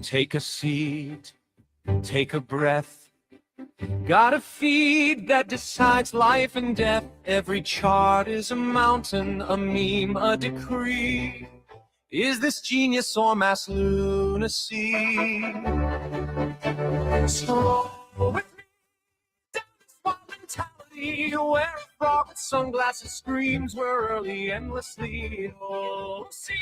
Take a seat, take a breath. Got a feed that decides life and death. Every chart is a mountain, a meme, a decree. Is this genius or mass lunacy? So with me, down this wild mentality, where a frog with sunglasses screams we're early endlessly. Oh, see,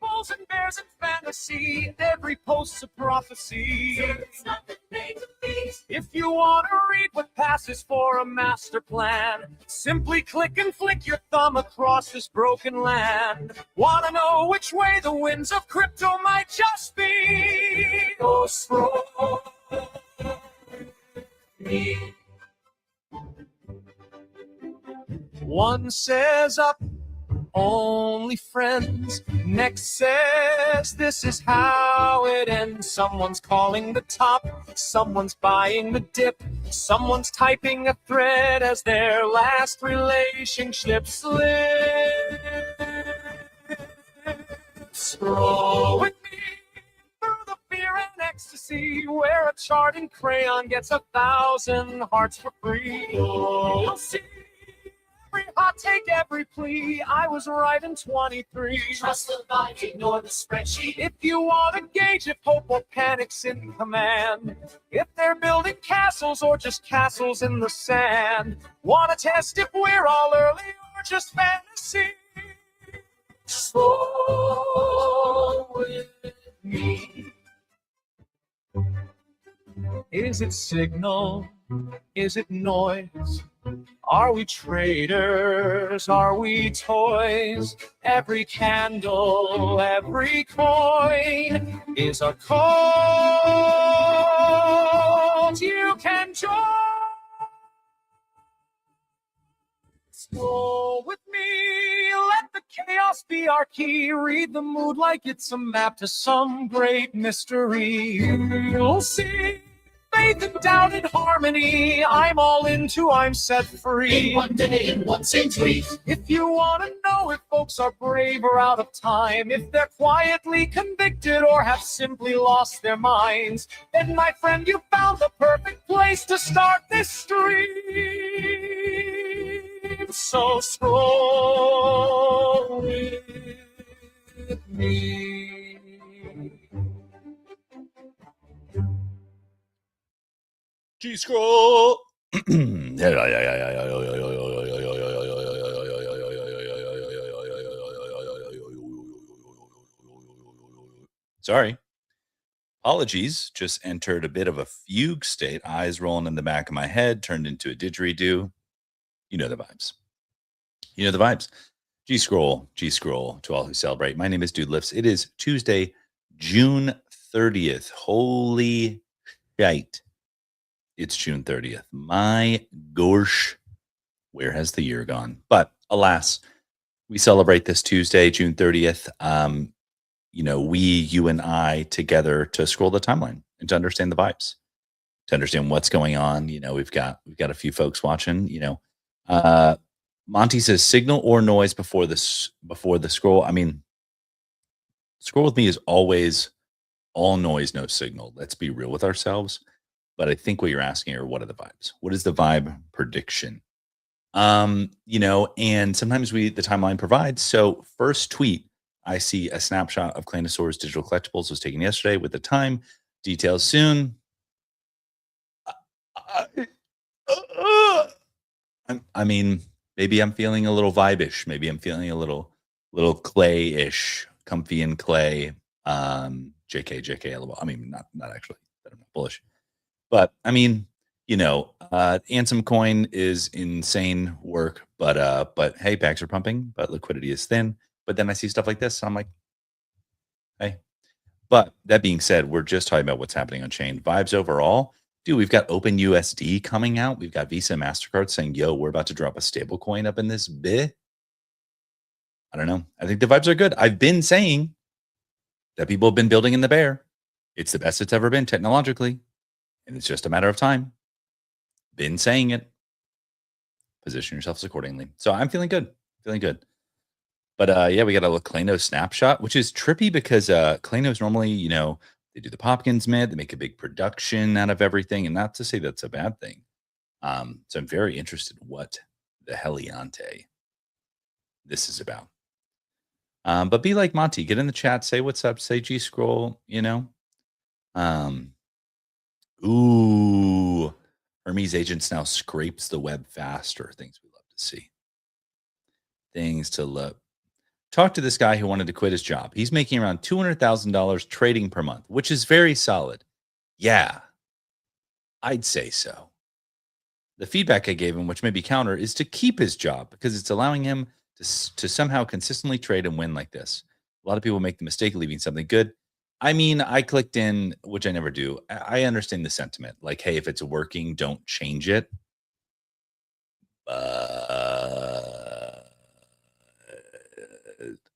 bulls and bears and fantasy, every post's a prophecy. It's nothing made to be. If you want to read what passes for a master plan, simply click and flick your thumb across this broken land. Want to know which way the winds of crypto might just be? Go scroll me. One says up, only friends. Next says this is how it ends. Someone's calling the top, someone's buying the dip, someone's typing a thread as their last relationship slips. Scroll with me through the fear and ecstasy, where a chart in crayon gets 1,000 hearts for free. You'll see every hot take, every plea. I was right in 23. Trust the vibe, ignore the spreadsheet. If you want to gauge if hope or panic's in command, if they're building castles or just castles in the sand, want to test if we're all early or just fantasy? Slow with me. Is it signal? Is it noise? Are we traders? Are we toys? Every candle, every coin is a cult you can join. Scroll with me, let the chaos be our key. Read the mood like it's a map to some great mystery. You'll see faith and doubt and harmony. I'm all into, I'm set free. In one day, in one same tweet. If you want to know if folks are brave or out of time, if they're quietly convicted or have simply lost their minds, then my friend, you found the perfect place to start this stream. So scroll with me. G-scroll. Sorry. Apologies. Just entered a bit of a fugue state. Eyes rolling in the back of my head, turned into a didgeridoo. You know the vibes. You know the vibes. G-scroll to all who celebrate. My name is Dude Lifts. It is Tuesday, June 30th. Holy shite. It's June 30th. My gosh, where has the year gone? But alas, we celebrate this Tuesday, June 30th. You and I together to scroll the timeline and to understand the vibes, to understand what's going on. We've got a few folks watching. Monty says signal or noise before the scroll. I mean, scroll with me is always all noise, no signal. Let's be real with ourselves. But I think what you're asking are, what are the vibes? What is the vibe prediction? And sometimes the timeline provides. So first tweet, I see a snapshot of Claynosaur's digital collectibles was taken yesterday with the time. Details soon. I mean, maybe I'm feeling a little vibe-ish. Maybe I'm feeling a little clay-ish, comfy in clay. JK, LOL. I mean, not actually. I'm not bullish. But I mean, Ansem coin is insane work, but hey, packs are pumping, but liquidity is thin. But then I see stuff like this, so I'm like, hey. But that being said, we're just talking about what's happening on chain. Vibes overall, dude, we've got OpenUSD coming out. We've got Visa and MasterCard saying, yo, we're about to drop a stable coin up in this bit. I don't know. I think the vibes are good. I've been saying that people have been building in the bear. It's the best it's ever been technologically. And it's just a matter of time. Been saying it. Position yourselves accordingly. So I'm feeling good. But we got a Clayno snapshot, which is trippy because Clayno is normally, They do the Popkins Myth. They make a big production out of everything, and not to say that's a bad thing. So I'm very interested what the Heliante this is about. But be like Monty, get in the chat, say what's up, say G Scroll, Ooh, Hermes Agents now scrapes the web faster. Things we love to see. Things to love. Talk to this guy who wanted to quit his job. He's making around $200,000 trading per month, which is very solid. Yeah, I'd say so. The feedback I gave him, which may be counter, is to keep his job because it's allowing him to somehow consistently trade and win like this. A lot of people make the mistake of leaving something good. I mean, I clicked in, which I never do. I understand the sentiment. Like, hey, if it's working, don't change it.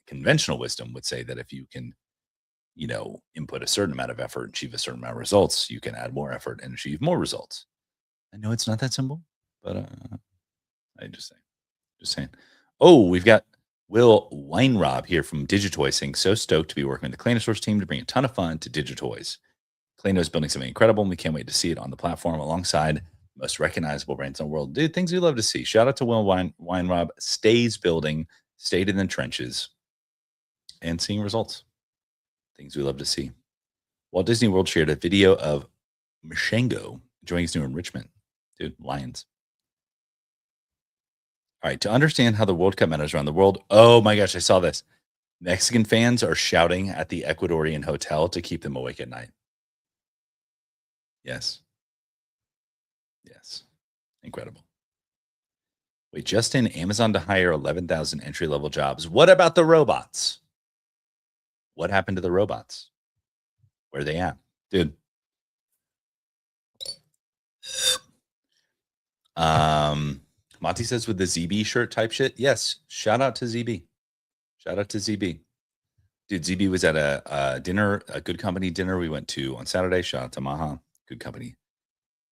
Conventional wisdom would say that if you can, input a certain amount of effort and achieve a certain amount of results, you can add more effort and achieve more results. I know it's not that simple, but I just saying. Oh, we've got Will Weinrob here from Digitoy saying, so stoked to be working with the Claynosaurus team to bring a ton of fun to Digitoys. Clayno is building something incredible, and we can't wait to see it on the platform alongside the most recognizable brands in the world. Dude, things we love to see. Shout out to Will Weinrob. Stays building, stayed in the trenches, and seeing results. Things we love to see. Walt Disney World shared a video of Mashengo enjoying his new enrichment. Dude, Lions. All right, to understand how the World Cup matters around the world. Oh my gosh, I saw this. Mexican fans are shouting at the Ecuadorian hotel to keep them awake at night. Yes. Yes. Incredible. Wait, just in, Amazon to hire 11,000 entry-level jobs. What about the robots? What happened to the robots? Where are they at? Dude. Monty says with the ZB shirt type shit. Yes. Shout out to ZB. Shout out to ZB. Dude, ZB was at a dinner, a Good Company dinner we went to on Saturday. Shout out to Maha. Good Company.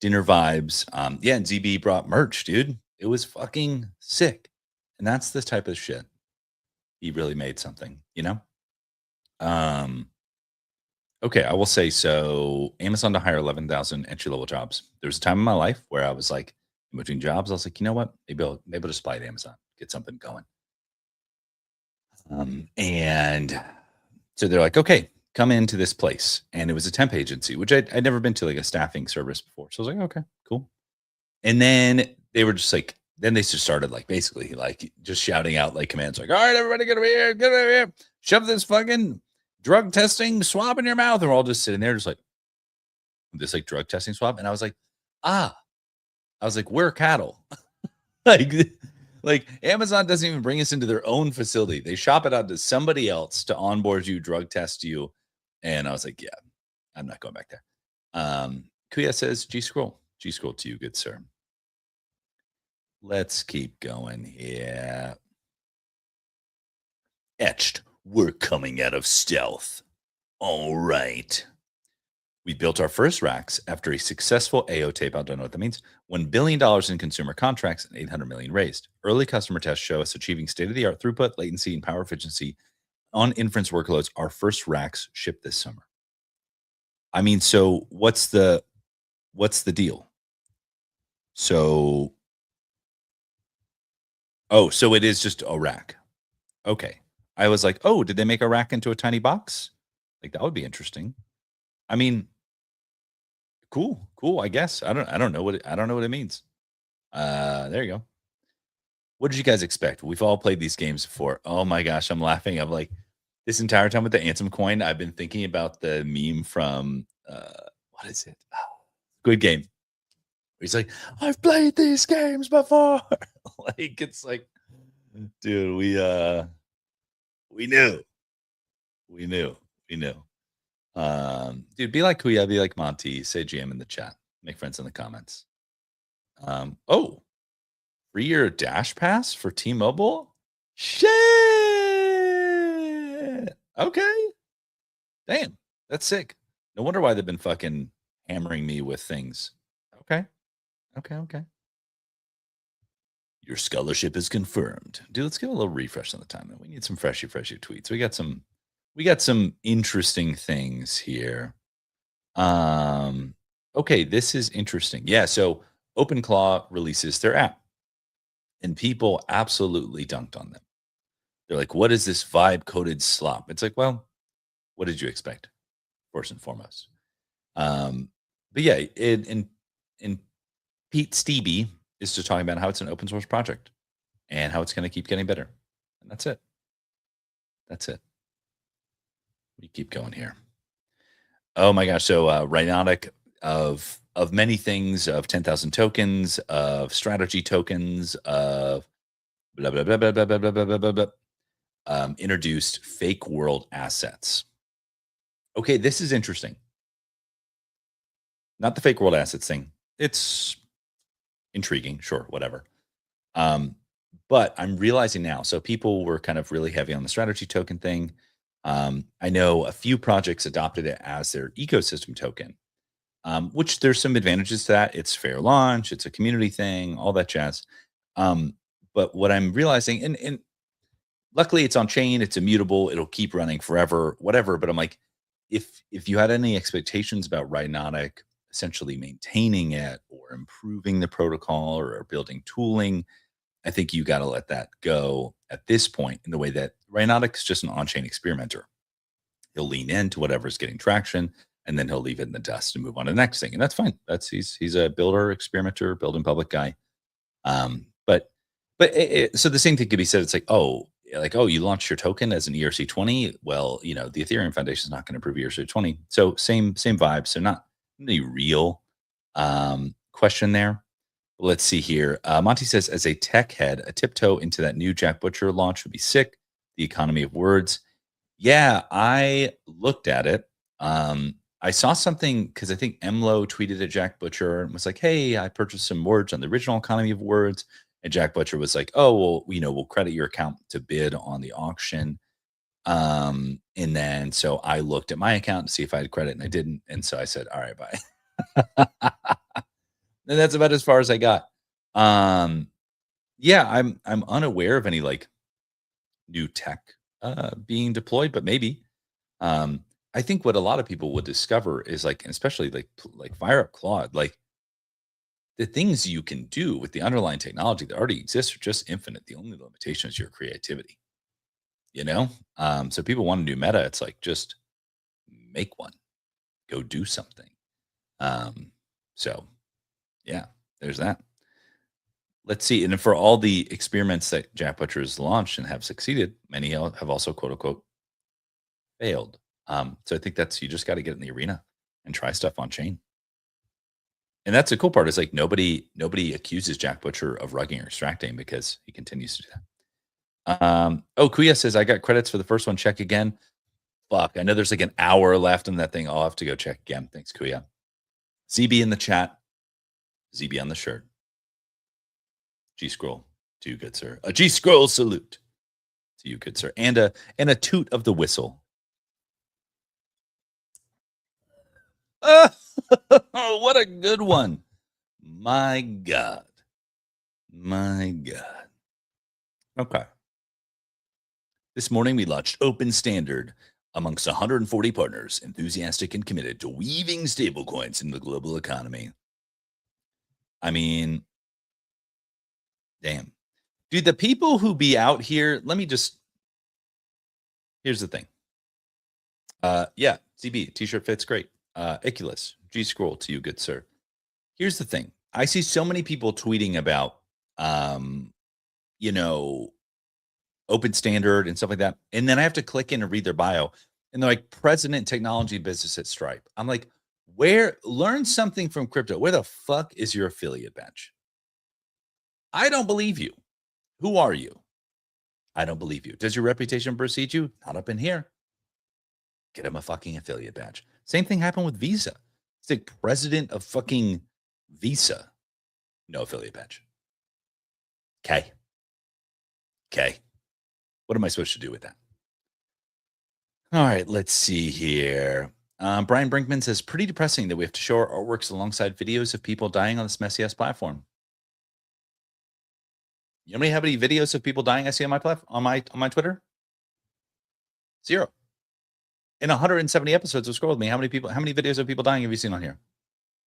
Dinner vibes. Yeah, and ZB brought merch, dude. It was fucking sick. And that's the type of shit. He really made something, Okay, I will say so. Amazon to hire 11,000 entry-level jobs. There was a time in my life where I was like, in between jobs, I was like, you know what? Maybe I'll just apply to Amazon, get something going. And so they're like, okay, come into this place. And it was a temp agency, which I'd never been to like a staffing service before. So I was like, okay, cool. And then they were just like, then they just started like basically like just shouting out like commands like, all right, everybody get over here, shove this fucking drug testing swab in your mouth. And we're all just sitting there just like this like drug testing swab. And I was like, we're cattle. like Amazon doesn't even bring us into their own facility. They shop it out to somebody else to onboard you, drug test you. And I was like, yeah, I'm not going back there. Kuya says G Scroll to you, good sir. Let's keep going here. Etched, we're coming out of stealth. All right. We built our first racks after a successful AO tape out. Don't know what that means. $1 billion in consumer contracts and 800 million raised. Early customer tests show us achieving state-of-the-art throughput, latency, and power efficiency on inference workloads. Our first racks shipped this summer. I mean, so what's the deal? So it is just a rack. Okay. I was like, oh, did they make a rack into a tiny box? Like that would be interesting. I mean, cool. I guess. I don't know what it means. There you go. What did you guys expect? We've all played these games before. Oh my gosh, I'm laughing. I'm like, this entire time with the Ansem coin, I've been thinking about the meme from what is it? Good Game. He's like, I've played these games before. Like it's like, dude, we knew. Dude, be like Kuya, be like Monty, say GM in the chat, make friends in the comments. Free year Dash Pass for T-Mobile? Shit. Okay. Damn, that's sick. No wonder why they've been fucking hammering me with things. Okay. Your scholarship is confirmed. Dude, let's give a little refresh on the timeline. We need some freshy tweets. We got some interesting things here. Okay, this is interesting. Yeah, so OpenClaw releases their app, and people absolutely dunked on them. They're like, "What is this vibe coded slop?" It's like, well, what did you expect? First and foremost. But yeah, in Pete Stevie is just talking about how it's an open source project and how it's going to keep getting better, and that's it. That's it. We keep going here. Oh my gosh! So Rhinotic of many things, of 10,000 tokens, of strategy tokens, of blah blah blah blah blah blah blah blah blah, blah, introduced fake world assets. Okay, this is interesting. Not the fake world assets thing. It's intriguing, sure, whatever. Um, but I'm realizing now. So people were kind of really heavy on the strategy token thing. I know a few projects adopted it as their ecosystem token, which there's some advantages to that. It's fair launch, it's a community thing, all that jazz. But what I'm realizing, and luckily it's on chain, it's immutable, it'll keep running forever, whatever. But I'm like, if you had any expectations about Rhinotic essentially maintaining it or improving the protocol or building tooling, I think you got to let that go at this point in the way that Rhinotic is just an on-chain experimenter. He'll lean into whatever's getting traction, and then he'll leave it in the dust and move on to the next thing, and that's fine. That's he's a builder, experimenter, building public guy. But so the same thing could be said. It's like, oh, you launched your token as an ERC20. Well, the Ethereum Foundation is not going to approve ERC20. So same vibe. So not any real question there. Let's see here. Monty says, as a tech head, a tiptoe into that new Jack Butcher launch would be sick. The economy of words. Yeah, I looked at it. I saw something because I think Emlo tweeted at Jack Butcher and was like, "Hey, I purchased some words on the original economy of words." And Jack Butcher was like, "Oh, well, we'll credit your account to bid on the auction." And then so I looked at my account to see if I had credit, and I didn't. And so I said, "All right, bye." And that's about as far as I got. Um, yeah, I'm unaware of any like new tech being deployed, but maybe. Um, I think what a lot of people would discover is like, especially like fire up Claude, like the things you can do with the underlying technology that already exists are just infinite. The only limitation is your creativity, you know? So people want to do meta. It's like just make one, go do something. Um, so yeah, there's that. Let's see. And for all the experiments that Jack Butcher has launched and have succeeded, many have also quote unquote failed. So I think that's you just got to get in the arena and try stuff on chain. And that's the cool part is like nobody accuses Jack Butcher of rugging or extracting because he continues to do that. Oh, Kuya says I got credits for the first one. Check again. Fuck, I know there's like an hour left on that thing. I'll have to go check again. Thanks, Kuya. ZB in the chat. ZB on the shirt. G scroll to you, good sir. A G scroll salute to you, good sir, and a toot of the whistle. Oh, what a good one! My God, my God. Okay. This morning we launched Open Standard amongst 140 partners, enthusiastic and committed to weaving stablecoins in the global economy. I mean, damn. Dude, the people who be out here, here's the thing. Yeah, CB, t-shirt fits great. Iculus, G scroll to you, good sir. Here's the thing. I see so many people tweeting about, you know, open standard and stuff like that. And then I have to click in and read their bio. And they're like, president technology business at Stripe. I'm like, learn something from crypto. Where the fuck is your affiliate badge? I don't believe you. Who are you? I don't believe you. Does your reputation precede you? Not up in here. Get him a fucking affiliate badge. Same thing happened with Visa. It's like president of fucking Visa. No affiliate badge. Okay. Okay. What am I supposed to do with that? All right, let's see here. Brian Brinkman says, pretty depressing that we have to show our artworks alongside videos of people dying on this messy ass platform. You know have any videos of people dying I see on my platform on my Twitter? Zero. In 170 episodes of Scroll With Me, how many videos of people dying have you seen on here?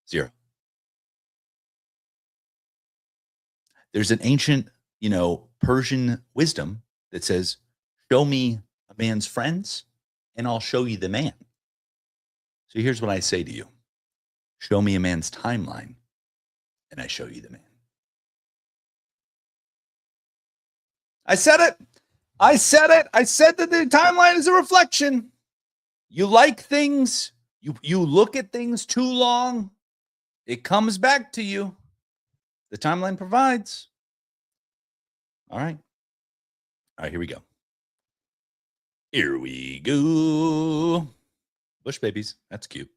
0. There's an ancient, Persian wisdom that says, show me a man's friends and I'll show you the man. So here's what I say to you. Show me a man's timeline and I show you the man. I said it. I said that the timeline is a reflection. You like things, you look at things too long, it comes back to you. The timeline provides. All right, here we go. Here we go. Bush babies, that's cute.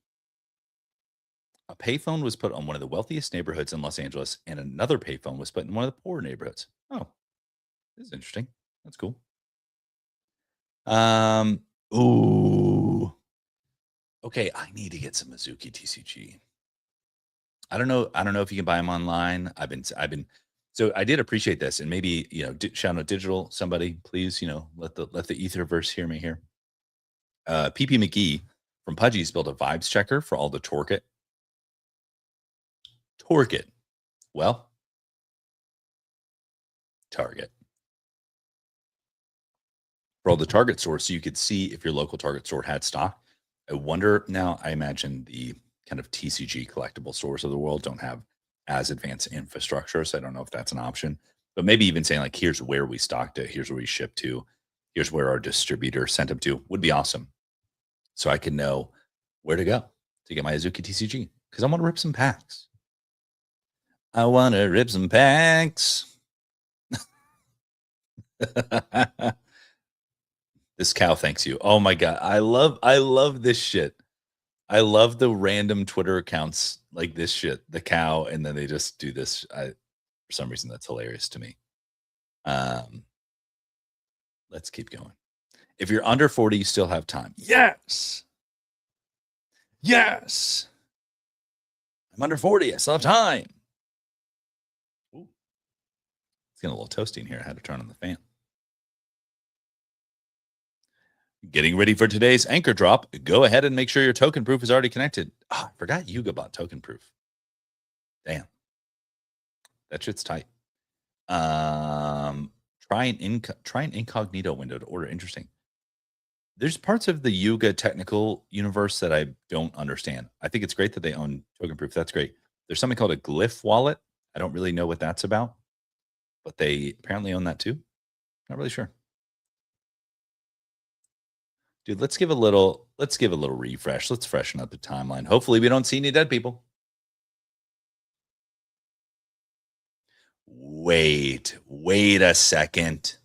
A payphone was put on one of the wealthiest neighborhoods in Los Angeles, and another payphone was put in one of the poorer neighborhoods. Oh, this is interesting. That's cool. Ooh. Okay, I need to get some Mizuki TCG. I don't know if you can buy them online. I've been so I did appreciate this, and maybe shout out digital somebody, please, let the Etherverse hear me here. PP McGee from Pudgy's built a vibes checker for all the Torque it. Well, Target. For all the Target stores, so you could see if your local Target store had stock. I wonder now, I imagine the kind of TCG collectible stores of the world don't have as advanced infrastructure. So I don't know if that's an option, but maybe even saying like, here's where we stocked it. Here's where we shipped to. Here's where our distributor sent them to would be awesome. So I can know where to go to get my Azuki TCG because I want to rip some packs. This cow thanks you. Oh my God. I love this shit. I love the random Twitter accounts like this shit, the cow, and then they just do this. For some reason, that's hilarious to me. Let's keep going. If you're under 40, you still have time. Yes. I'm under 40. I still have time. Ooh. It's getting a little toasty in here. I had to turn on the fan. Getting ready for today's anchor drop. Go ahead and make sure your token proof is already connected. Oh, I forgot Yuga bought token proof. Damn. That shit's tight. Try an incognito window to order. Interesting. There's parts of the Yuga technical universe that I don't understand. I think it's great that they own token proof. That's great. There's something called a glyph wallet. I don't really know what that's about, but they apparently own that too. Not really sure. Dude, let's give a little refresh. Let's freshen up the timeline. Hopefully we don't see any dead people. Wait a second.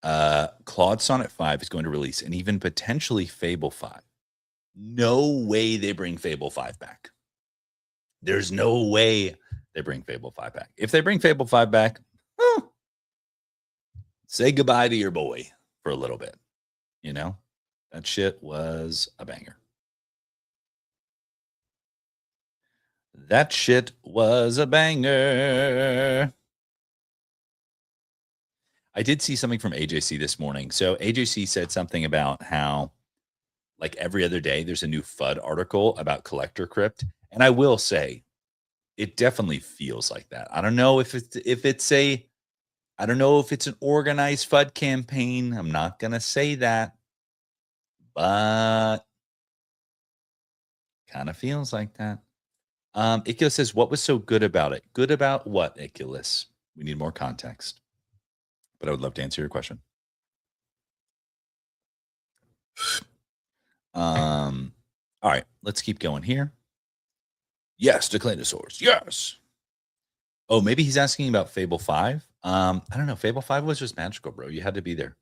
Claude Sonnet 5 is going to release and even potentially Fable 5. No way they bring Fable 5 back. There's no way they bring Fable 5 back. If they bring Fable 5 back, say goodbye to your boy for a little bit. That shit was a banger. That shit was a banger. I did see something from AJC this morning. So AJC said something about how, like every other day, there's a new FUD article about collector crypt. And I will say, it definitely feels like that. I don't know if it's an organized FUD campaign. I'm not gonna say that, but kind of feels like that. Iculus says, what was so good about it? Good about what, Iculus? We need more context. But I would love to answer your question. All right, let's keep going here. Yes, Declinosaurs. Yes. Oh, maybe he's asking about Fable 5. I don't know. Fable 5 was just magical, bro. You had to be there.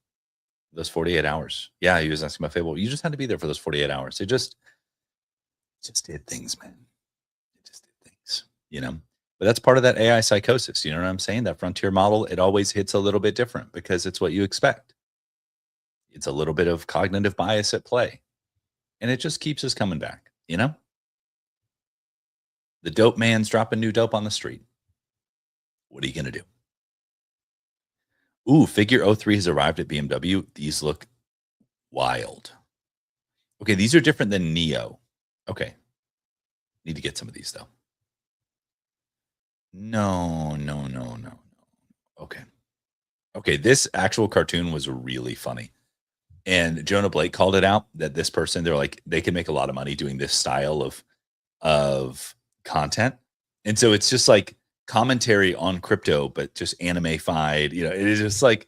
Those 48 hours. Yeah, he was asking about Fable. You just had to be there for those 48 hours. It just did things, man. It just did things, But that's part of that AI psychosis. You know what I'm saying? That frontier model, it always hits a little bit different because it's what you expect. It's a little bit of cognitive bias at play. And it just keeps us coming back, The dope man's dropping new dope on the street. What are you going to do? Ooh, Figure 03 has arrived at BMW. These look wild. Okay, these are different than Neo. Okay. Need to get some of these though. No. Okay. Okay, this actual cartoon was really funny. And Jonah Blake called it out that this person, they're like, they can make a lot of money doing this style of content. And so it's just like commentary on crypto, but just anime-fied. It is just like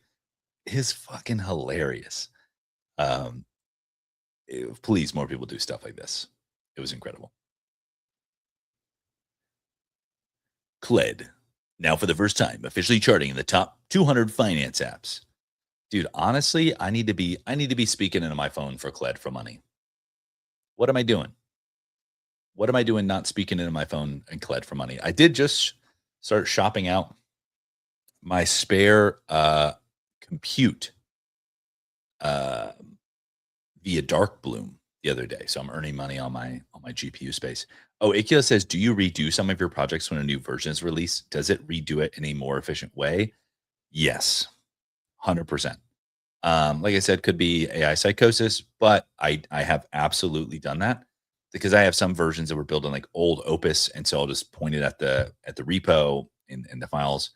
is fucking hilarious. Um, please, more people do stuff like this. It was incredible. Cled, now for the first time, officially charting in the top 200 finance apps. Dude, honestly, I need to be speaking into my phone for Cled for money. What am I doing? What am I doing not speaking into my phone and Cled for money? I did just start shopping out my spare compute uh, via Dark Bloom the other day. So I'm earning money on my GPU space. Oh, Ikea says, do you redo some of your projects when a new version is released? Does it redo it in a more efficient way? Yes, 100%. Like I said, could be AI psychosis, but I have absolutely done that because I have some versions that were built on like old Opus, and so I'll just point it at the repo in the files,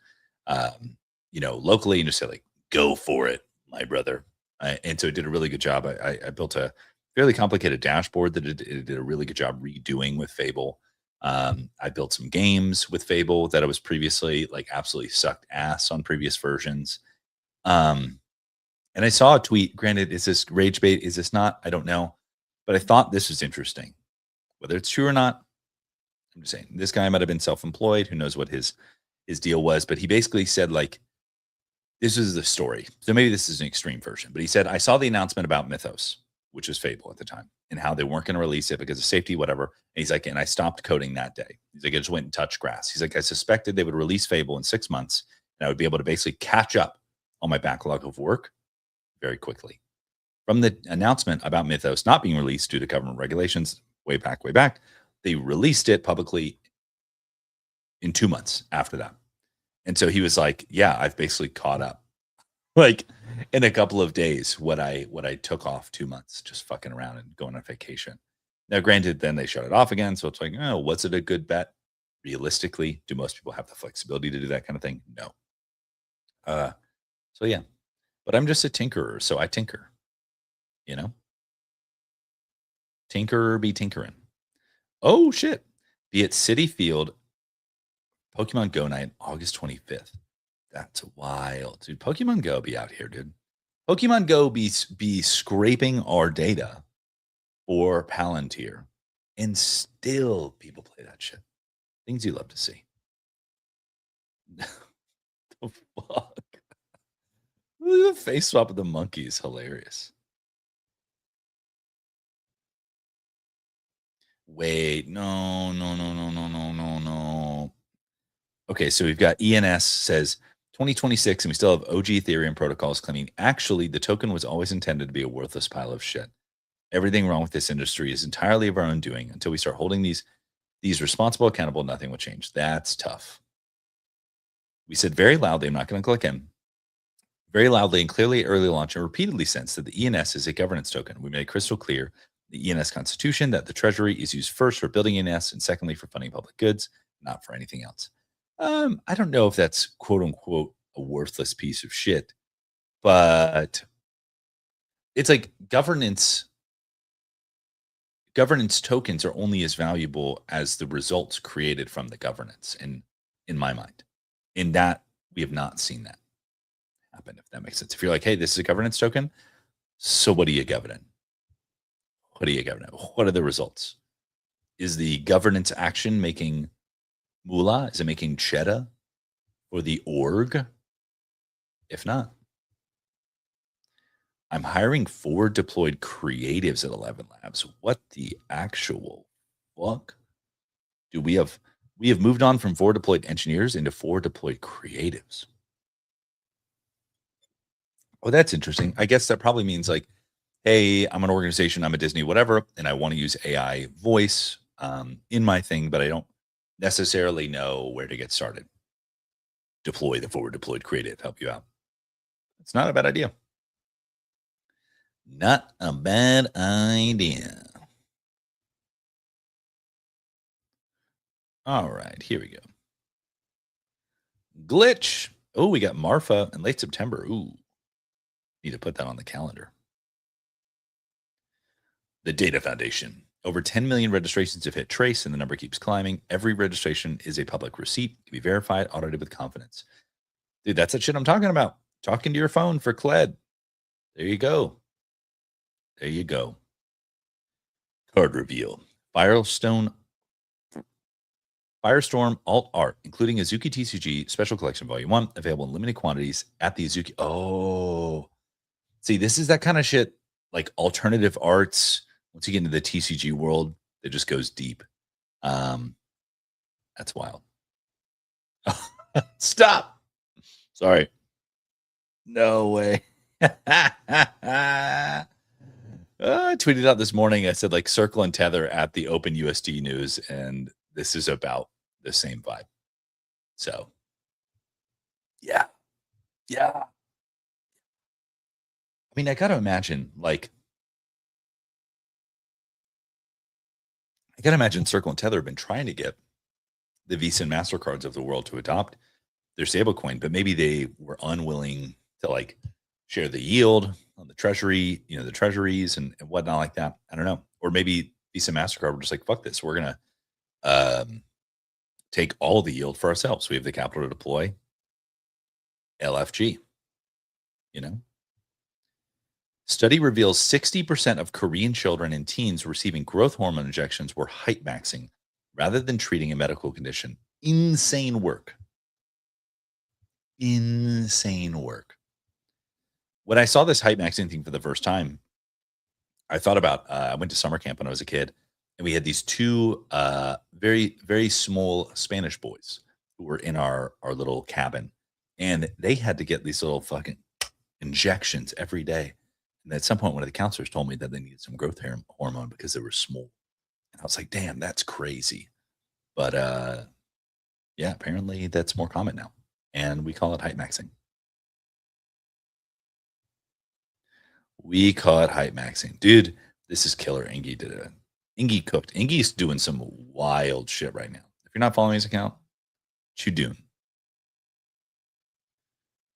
locally, and just say like, "Go for it, my brother." And so it did a really good job. I built a fairly complicated dashboard that it did a really good job redoing with Fable. I built some games with Fable that I was previously like absolutely sucked ass on previous versions. And I saw a tweet. Granted, is this rage bait? Is this not? I don't know. But I thought this was interesting. Whether it's true or not, I'm just saying this guy might have been self-employed. Who knows what his deal was? But he basically said, like, this is the story. So maybe this is an extreme version. But he said, I saw the announcement about Mythos, which was Fable at the time, and how they weren't going to release it because of safety, whatever. And he's like, and I stopped coding that day. He's like, I just went and touched grass. He's like, I suspected they would release Fable in 6 months, and I would be able to basically catch up on my backlog of work very quickly. From the announcement about Mythos not being released due to government regulations way back, they released it publicly in 2 months after that. And so he was like, yeah, I've basically caught up like in a couple of days what I took off 2 months just fucking around and going on vacation. Now, granted, then they shut it off again. So it's like, oh, was it a good bet? Realistically, do most people have the flexibility to do that kind of thing? No. So yeah, but I'm just a tinkerer, so I tinker, you know? Tinkerer be tinkering. Oh shit. Be at City Field, Pokemon Go night, August 25th. That's wild. Dude, Pokemon Go be out here, dude. Pokemon Go be scraping our data for Palantir. And still people play that shit. Things you love to see. The fuck? The face swap of the monkey is hilarious. Wait, no. Okay, so we've got ENS says 2026, and we still have OG Ethereum protocols claiming actually the token was always intended to be a worthless pile of shit. Everything wrong with this industry is entirely of our own doing. Until we start holding these responsible, accountable, nothing will change. That's tough. We said very loudly, I'm not going to click in, very loudly and clearly early launch and repeatedly since that the ENS is a governance token. We made crystal clear the ENS constitution that the treasury is used first for building ENS and secondly for funding public goods, not for anything else. I don't know if that's quote unquote a worthless piece of shit, but it's like governance tokens are only as valuable as the results created from the governance in my mind. In that we have not seen that happen, if that makes sense. If you're like, hey, this is a governance token, so what are you governing? What are you governing? What are the results? Is the governance action making moolah? Is it making cheddar for the org? If not, I'm hiring 4 deployed creatives at 11 Labs. What the actual fuck? Do we have moved on from 4 deployed engineers into 4 deployed creatives? Oh, that's interesting. I guess that probably means like, hey, I'm an organization, I'm a Disney, whatever, and I want to use AI voice in my thing, but I don't necessarily know where to get started. Deploy the forward deployed creative, help you out. It's not a bad idea. Not a bad idea. All right, here we go. Glitch. Oh, we got Marfa in late September. Ooh, need to put that on the calendar. The Data Foundation. Over 10 million registrations have hit trace, and the number keeps climbing. Every registration is a public receipt, can be verified, audited with confidence. Dude, that's that shit I'm talking about. Talking to your phone for CLED. There you go. There you go. Card reveal. Firestorm Alt Art, including Azuki TCG Special Collection Volume 1, available in limited quantities at the Azuki. Oh, see, this is that kind of shit, like alternative arts. Once you get into the TCG world, it just goes deep. That's wild. Stop. Sorry. No way. I tweeted out this morning. I said, like, circle and tether at the Open USD news, and this is about the same vibe. So, yeah. I mean, I got to imagine, Circle and Tether have been trying to get the Visa and MasterCards of the world to adopt their stablecoin, but maybe they were unwilling to like share the yield on the treasury, the treasuries and whatnot like that. I don't know. Or maybe Visa and MasterCard were just like, fuck this. We're going to take all the yield for ourselves. We have the capital to deploy. LFG, Study reveals 60% of Korean children and teens receiving growth hormone injections were height maxing rather than treating a medical condition. Insane work. When I saw this height maxing thing for the first time, I thought about I went to summer camp when I was a kid, and we had these two very, very small Spanish boys who were in our little cabin, and they had to get these little fucking injections every day. And at some point, one of the counselors told me that they needed some growth hormone because they were small. And I was like, damn, that's crazy. But yeah, apparently that's more common now. And we call it height maxing. We call it height maxing. Dude, this is killer. Ingy did it. Ingy cooked. Ingy's doing some wild shit right now. If you're not following his account, what you doing?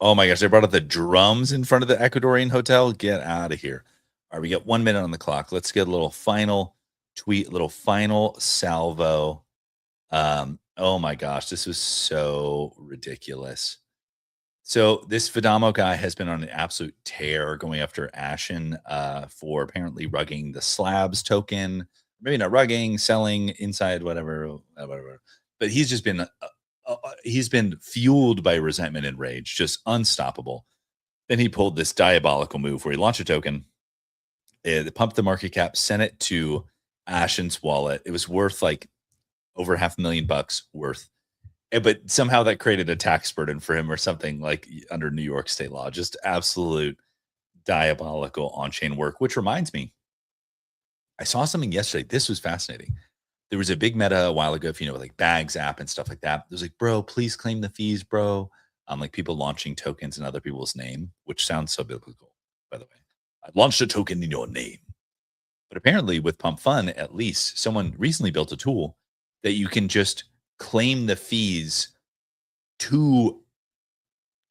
Oh my gosh, they brought out the drums in front of the Ecuadorian hotel. Get out of here. All right, we got 1 minute on the clock. Let's get a little final tweet, a little final salvo. Oh my gosh, this was so ridiculous. So this Vidamo guy has been on an absolute tear going after Ashen for apparently rugging the slabs token. Maybe not rugging, selling inside, whatever. But he's just been he's been fueled by resentment and rage, just unstoppable. Then he pulled this diabolical move where he launched a token, pumped the market cap, sent it to Ashen's wallet. It was worth like over $500,000 worth. But somehow that created a tax burden for him or something like under New York state law. Just absolute diabolical on-chain work, which reminds me, I saw something yesterday. This was fascinating. There was a big meta a while ago, if you know, like Bags app and stuff like that. There's like, bro, please claim the fees, bro. Like people launching tokens in other people's name, which sounds so biblical, by the way. I launched a token in your name. But apparently with Pump Fun, at least someone recently built a tool that you can just claim the fees to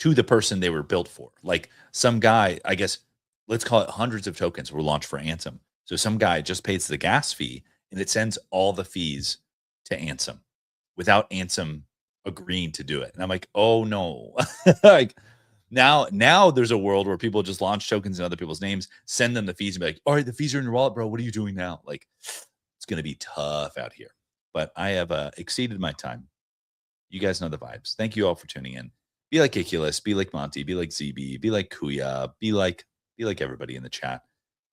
the person they were built for. Like some guy, I guess, let's call it hundreds of tokens were launched for Ansem. So some guy just pays the gas fee and it sends all the fees to Ansem without Ansem agreeing to do it. And I'm like, oh no. Like now there's a world where people just launch tokens in other people's names, send them the fees and be like, all right, the fees are in your wallet, bro. What are you doing now? Like it's going to be tough out here. But I have exceeded my time. You guys know the vibes. Thank you all for tuning in. Be like Iculus, be like Monty, be like ZB, be like Kuya, be like everybody in the chat.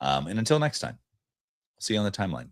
And until next time, I'll see you on the timeline.